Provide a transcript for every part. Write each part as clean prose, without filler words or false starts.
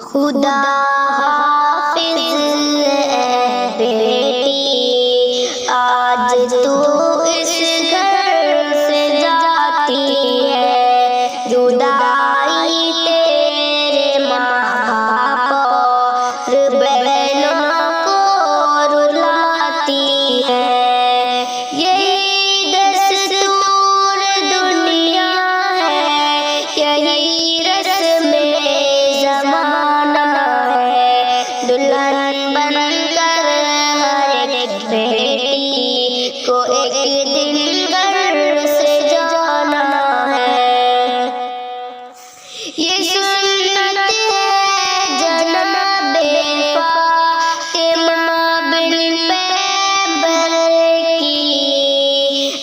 خدا حافظ اے بیٹی، آج تو اس گھر سے جاتی ہے، جدائی تیرے ماں باپ اور بہنوں کو رلاتی ہے، یہی دستور دنیا ہے، یہی رسم زمانہ ہے، دلہن بن کر ہر ایک بیٹی کو ایک دن گھر سے جانا ہے، یہ سنت ہے جناب فاطمہ بن پیغمبر کی،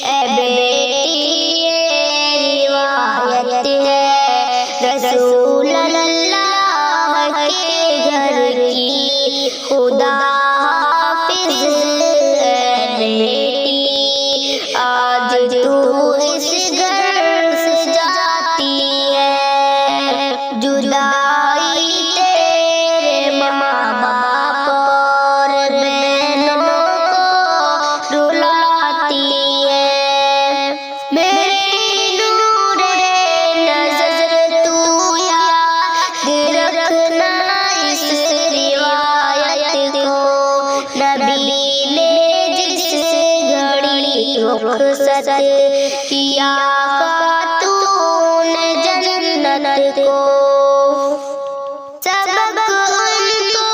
اے بیٹی یہ روایت ہے رسول اللہ کے گھر کی، خدا حافظ اے بیٹی، آج تو اس گھر سے جاتی ہے، جدائی تیرے ماں باپ اور بہنوں کو رلاتی ہے، میری نور نظر تو یاد رکھنا اس روایت کو، نبی نے جس گھڑی رخصت کیا خاتون جنت کو، سبق ان کو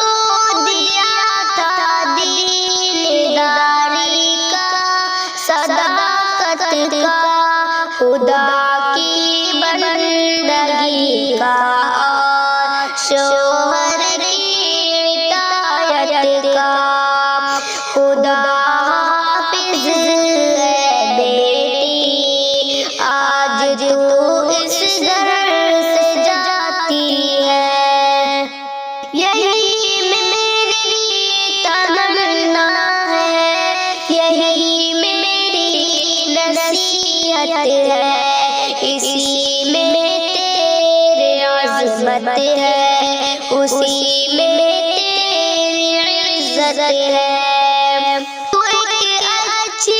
دیا تھا دین داری کا، صداقت کا، خدا کی بندگی کا، اور شوہر کی اطاعت کا، خدا حافظ اے بیٹی، آج تو اس گھر سے جاتی ہے، یہی میری تمنا ہے، یہی میری نصیحت ہے، اسی میں تیرے عظمت ہے، اسی میں تیری عزت ہے، تو ایک اچھی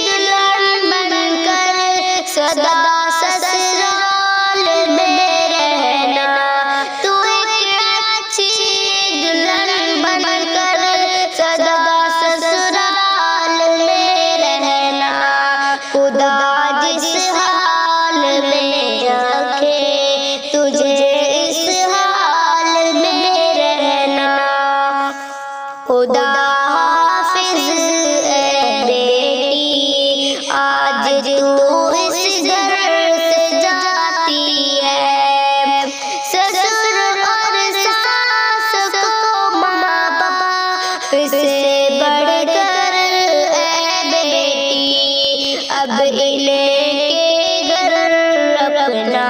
دلہن بن کر سدا سسرال میں رہنا، تو ایک اچھی دلہن بن کر سدا سسرال میں رہنا، خدا جس حال میں رکھے تجھے اس حال میں رہنا، خدا حافظ اے بیٹی، آج تو اس گھر سے جاتی ہے، سسر اور ساس کو ماں باپ سے بڑھ کر اے بیٹی، اب انہیں کے گھر اپنا